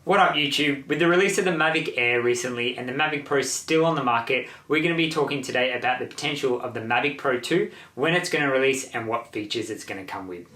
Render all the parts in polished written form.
What up YouTube? With the release of the Mavic Air recently and the Mavic Pro still on the market, we're going to be talking today about the potential of the Mavic Pro 2, when it's going to release and what features it's going to come with.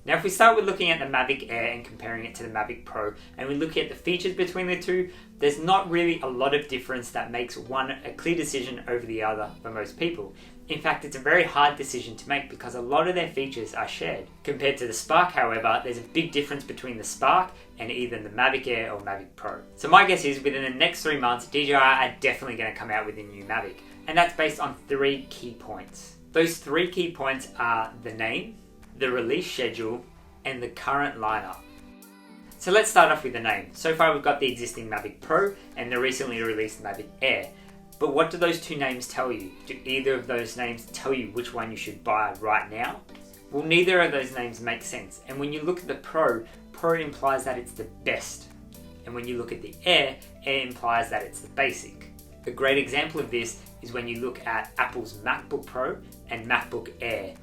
Now if we start with looking at the Mavic Air and comparing it to the Mavic Pro, and we look at the features between the two, there's not really a lot of difference that makes one a clear decision over the other for most people. In fact, it's a very hard decision to make because a lot of their features are shared. Compared to the Spark, however, there's a big difference between the Spark and either the Mavic Air or Mavic Pro. So my guess is within the next 3 months, DJI are definitely going to come out with a new Mavic. And that's based on 3 key points. Those 3 key points are the name, the release schedule, and the current lineup. So let's start off with the name. So far we've got the existing Mavic Pro and the recently released Mavic Air. But what do those two names tell you? Do either of those names tell you which one you should buy right now? Well, neither of those names make sense. And when you look at the Pro, Pro implies that it's the best. And when you look at the Air, Air implies that it's the basic. A great example of this is when you look at Apple's MacBook Pro and MacBook Air.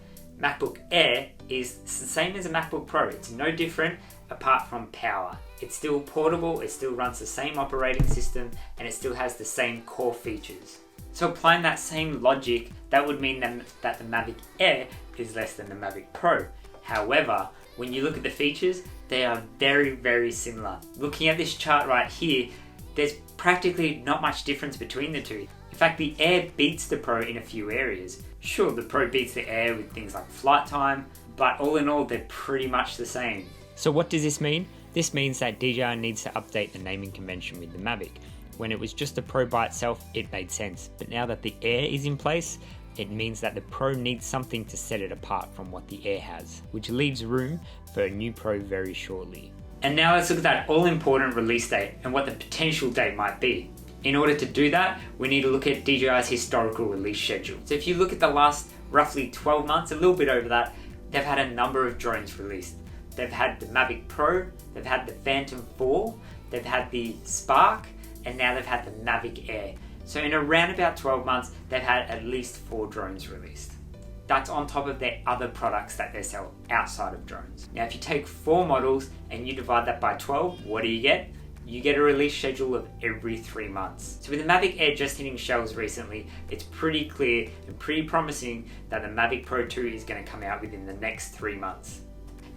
MacBook Air is the same as a MacBook Pro. It's no different apart from power. It's still portable, it still runs the same operating system, and it still has the same core features. So applying that same logic, that would mean that the Mavic Air is less than the Mavic Pro. However, when you look at the features, they are very, very similar. Looking at this chart right here, there's practically not much difference between the two. In fact, the Air beats the Pro in a few areas. Sure, the Pro beats the Air with things like flight time, but all in all, they're pretty much the same. So what does this mean? This means that DJI needs to update the naming convention with the Mavic. When it was just the Pro by itself, it made sense. But now that the Air is in place, it means that the Pro needs something to set it apart from what the Air has, which leaves room for a new Pro very shortly. And now let's look at that all-important release date and what the potential date might be. In order to do that, we need to look at DJI's historical release schedule. So if you look at the last roughly 12 months, a little bit over that, they've had a number of drones released. They've had the Mavic Pro, they've had the Phantom 4, they've had the Spark, and now they've had the Mavic Air. So in around about 12 months, they've had at least 4 drones released. That's on top of their other products that they sell outside of drones. Now if you take 4 models and you divide that by 12, what do you get? You get a release schedule of every 3 months. So with the Mavic Air just hitting shelves recently, it's pretty clear and pretty promising that the Mavic Pro 2 is going to come out within the next 3 months.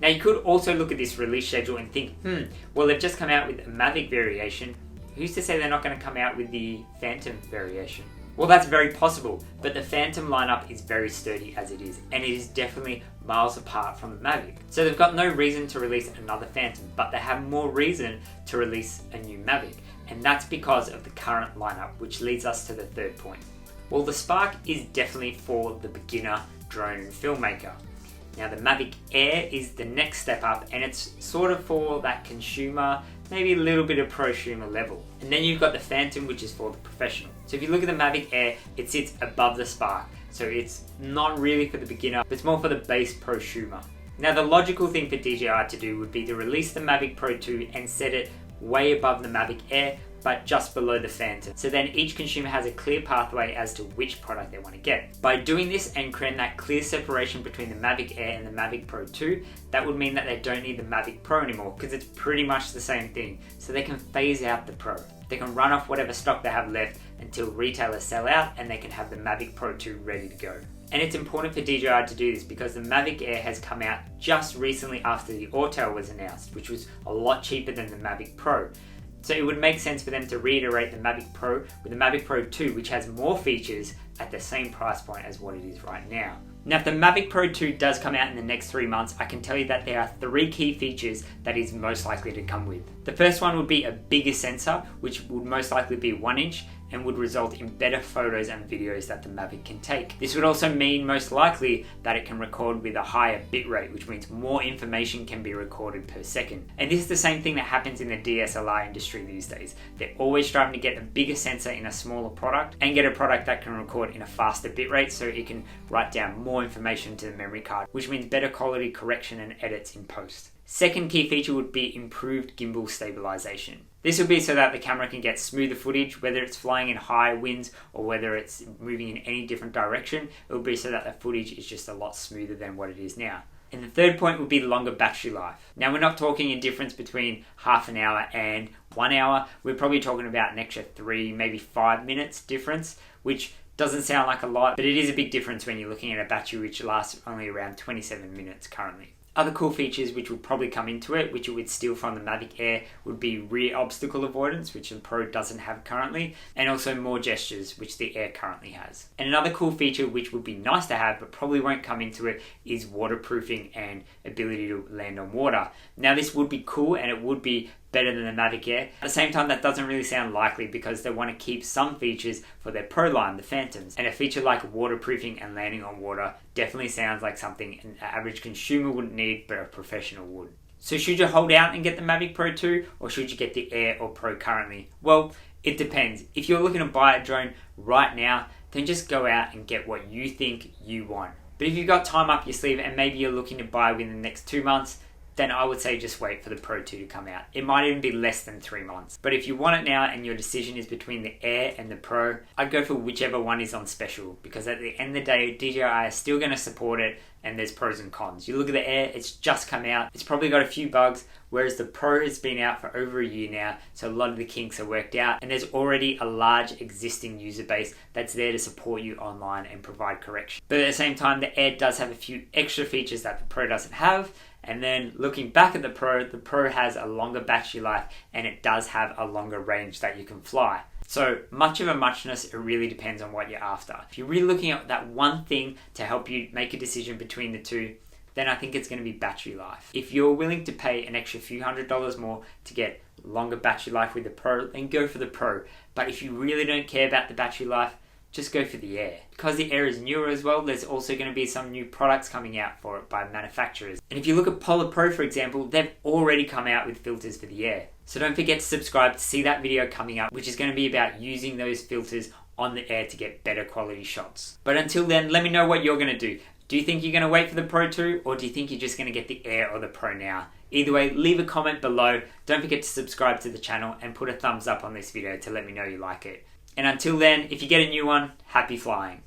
Now you could also look at this release schedule and think, well they've just come out with a Mavic variation. Who's to say they're not going to come out with the Phantom variation? Well, that's very possible, but the Phantom lineup is very sturdy as it is, and it is definitely miles apart from the Mavic. So they've got no reason to release another Phantom, but they have more reason to release a new Mavic, and that's because of the current lineup, which leads us to the third point. Well, the Spark is definitely for the beginner drone filmmaker. Now the Mavic Air is the next step up, and it's sort of for that consumer, maybe a little bit of prosumer level. And then you've got the Phantom, which is for the professional. So if you look at the Mavic Air, it sits above the Spark. So it's not really for the beginner, but it's more for the base prosumer. Now the logical thing for DJI to do would be to release the Mavic Pro 2 and set it way above the Mavic Air, but just below the Phantom. So then each consumer has a clear pathway as to which product they want to get. By doing this and creating that clear separation between the Mavic Air and the Mavic Pro 2, that would mean that they don't need the Mavic Pro anymore because it's pretty much the same thing. So they can phase out the Pro. They can run off whatever stock they have left until retailers sell out, and they can have the Mavic Pro 2 ready to go. And it's important for DJI to do this because the Mavic Air has come out just recently after the Autel was announced, which was a lot cheaper than the Mavic Pro. So it would make sense for them to reiterate the Mavic Pro with the Mavic Pro 2, which has more features at the same price point as what it is right now. Now if the Mavic Pro 2 does come out in the next 3 months, I can tell you that there are 3 key features that is most likely to come with. The first one would be a bigger sensor, which would most likely be 1 inch and would result in better photos and videos that the Mavic can take. This would also mean most likely that it can record with a higher bitrate, which means more information can be recorded per second. And this is the same thing that happens in the DSLR industry these days. They're always striving to get a bigger sensor in a smaller product and get a product that can record in a faster bitrate so it can write down more information to the memory card, which means better quality correction and edits in post. Second key feature would be improved gimbal stabilization. This would be so that the camera can get smoother footage, whether it's flying in high winds or whether it's moving in any different direction. It will be so that the footage is just a lot smoother than what it is now. And the third point would be longer battery life. Now, we're not talking a difference between half an hour and 1 hour. We're probably talking about an extra 3, maybe 5 minutes difference, which doesn't sound like a lot, but it is a big difference when you're looking at a battery which lasts only around 27 minutes currently. Other cool features which will probably come into it, which it would steal from the Mavic Air, would be rear obstacle avoidance, which the Pro doesn't have currently, and also more gestures, which the Air currently has. And another cool feature which would be nice to have, but probably won't come into it, is waterproofing and ability to land on water. Now, this would be cool and it would be better than the Mavic Air. At the same time, that doesn't really sound likely because they want to keep some features for their Pro line, the Phantoms. And a feature like waterproofing and landing on water definitely sounds like something an average consumer wouldn't need, but a professional would. So should you hold out and get the Mavic Pro 2, or should you get the Air or Pro currently? Well, it depends. If you're looking to buy a drone right now, then just go out and get what you think you want. But if you've got time up your sleeve and maybe you're looking to buy within the next 2 months, then I would say just wait for the Pro 2 to come out. It might even be less than 3 months. But if you want it now and your decision is between the Air and the Pro, I'd go for whichever one is on special, because at the end of the day, DJI is still going to support it and there's pros and cons. You look at the Air, it's just come out. It's probably got a few bugs, whereas the Pro has been out for over a year now, so a lot of the kinks are worked out, and there's already a large existing user base that's there to support you online and provide correction. But at the same time, the Air does have a few extra features that the Pro doesn't have. And then looking back at the Pro has a longer battery life and it does have a longer range that you can fly. So much of a muchness, it really depends on what you're after. If you're really looking at that one thing to help you make a decision between the two, then I think it's going to be battery life. If you're willing to pay an extra few $100s more to get longer battery life with the Pro, then go for the Pro. But if you really don't care about the battery life, just go for the Air. Because the Air is newer as well, there's also going to be some new products coming out for it by manufacturers. And if you look at Polar Pro, for example, they've already come out with filters for the Air. So don't forget to subscribe to see that video coming up, which is going to be about using those filters on the Air to get better quality shots. But until then, let me know what you're going to do. Do you think you're going to wait for the Pro 2, or do you think you're just going to get the Air or the Pro now? Either way, leave a comment below. Don't forget to subscribe to the channel and put a thumbs up on this video to let me know you like it. And until then, if you get a new one, happy flying.